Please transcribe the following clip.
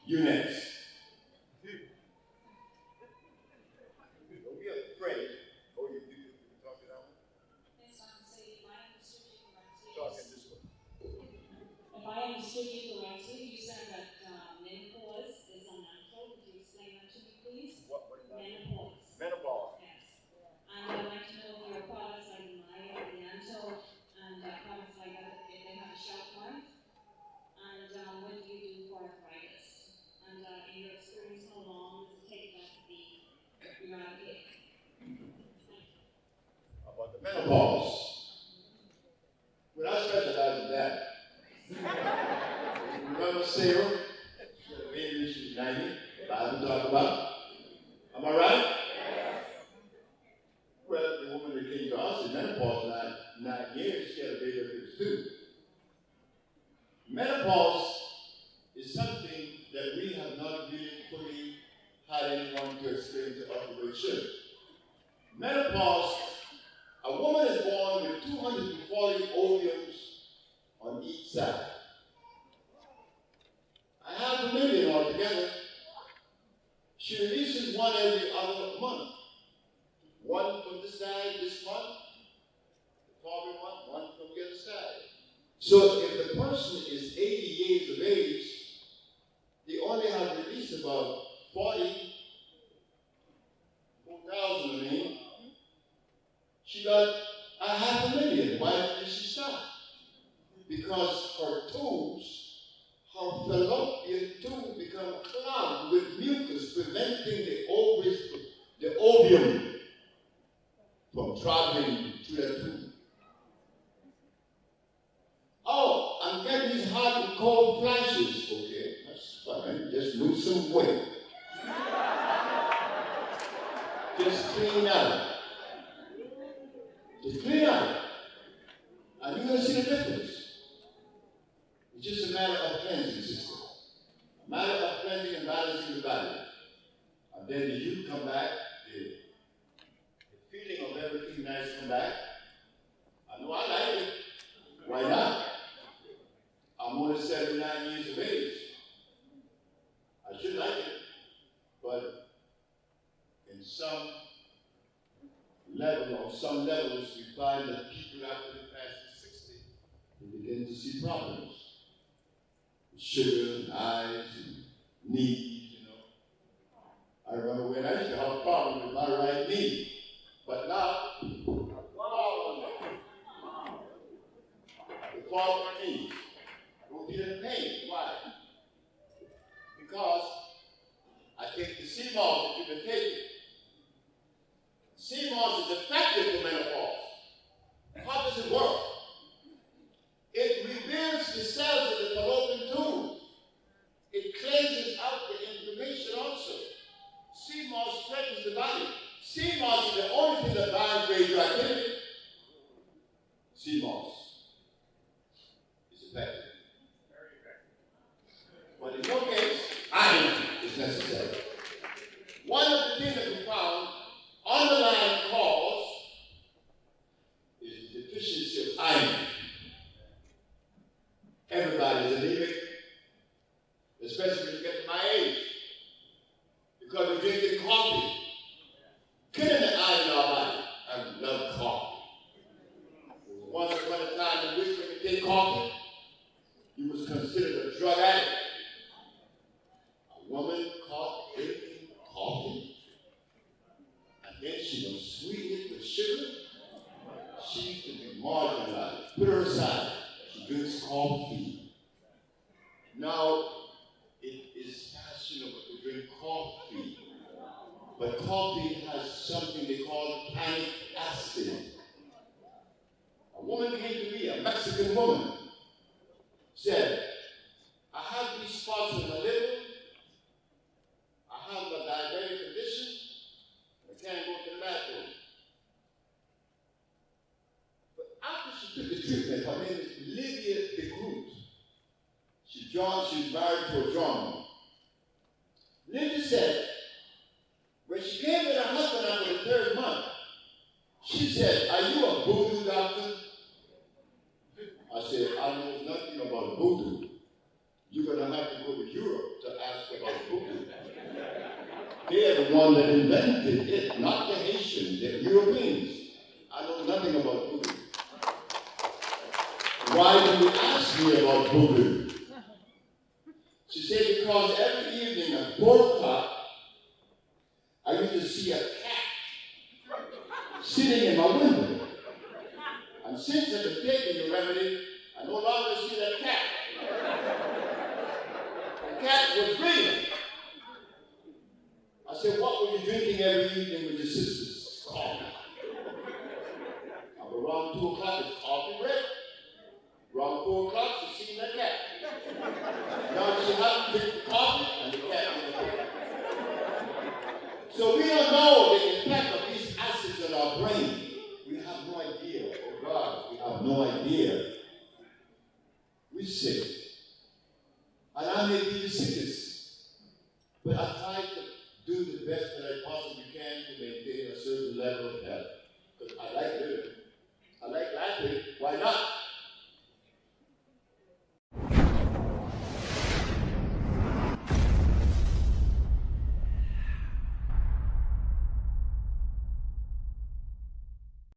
You next. Don't be afraid. Oh, you talking out? Yes, Dr. Sebi, if I understood you correctly, Talking this way. if I understood you correctly, you said that menopause is unnatural. Could you explain that to me, please? What is that? Menopause. Menopause. Yes. And I'd like to know if your products like Maya, the Anto, and products like that, if they have a shelf life. And what do you do for arthritis? And in your experience, how long does it take that to be eradicated? How about the menopause? Well, I specialize in that. Remember Sarah? She had a baby when she was 90. The Bible talk about. Am I right? Well, the woman that came to us in menopause, 9 years, she had a baby when she was 2. Menopause is something that we have not really fully had anyone to explain to us the way it should. Menopause, a woman is born with 240 ovules on each side. I have 1,000,000 altogether. She releases one every other month. One from this side this month, the following one from the other side. So if the person is 80 years of age, they only have released about 40,000, I mean. She got 500,000. Why did she stop? Because her tubes, her fallopian tube become clogged with mucus, preventing the ovaries, the ovum from traveling to the tube. Oh, I'm getting these hot and cold flashes. Okay, that's fine. Just lose some weight. Just clean out. Just clean out. And you're going to see the difference. It's just a matter of cleansing, sister. A matter of cleansing and balancing the body. And then the youth come back, the feeling of everything nice come back. I know I like it. Why not? I'm only 79 years of age. I should like it. But in some level, on some levels, we find that people after they pass 60, they begin to see problems. Sugar and eyes and knees, I remember when I used to have a problem with my right knee. But now, the fall on my knees. I don't feel any pain. Why? Because I take the sea moss that you've been taking. Sea moss is effective for menopause. How does it work? It rebuilds the cells of the fallopian tube. It cleanses out the inflammation also. Sea moss strengthens the body. Sea moss is the only thing that binds radioactivity. Sea moss is effective. Very effective. But in your case, iron is necessary. One of the things that we found, underlying cause, is deficiency of iron. Everybody is anemic, especially when you get to my age, because we're drinking coffee, killing the iron in our body. I love coffee. Once upon a time in which when you take coffee, you was considered a drug addict. A woman caught drinking coffee, and then she was sweeten it with sugar. She used to be marginalized. Put her aside. She drinks coffee. Now, it is fashionable to drink coffee. But coffee has something they call tannic acid. A woman came to me, a Mexican woman, said, I have these spots in my liver. I have a diabetic condition. I can't go to the bathroom. But after she took the treatment, her name is Lydia de Cruz. She's married to a drummer. Lydia said, when she came with her husband after the 3rd month, she said, are you a voodoo doctor? I said, I know nothing about voodoo. You're going to have to go to Europe to ask for They are the one that invented it, not the Haitians, the Europeans. I know nothing about voodoo. Why do you ask me about voodoo? She said, because every evening at 4 o'clock, I used to see a cat sitting in my window. And since I've been taking the remedy, I no longer see that cat. The cat was real. I said, what were you drinking every evening with your sisters? Coffee. Around 2 o'clock, it's coffee break. Around 4 o'clock, she's seeing that cat. Now she has to drink the coffee and the cat is there. So we don't know the effect of these acids on our brain. We have no idea. Oh God, we have no idea. We're sick. And I may be the sickest. But I try to do the best that I possibly can to maintain a certain level of health. Because I like living.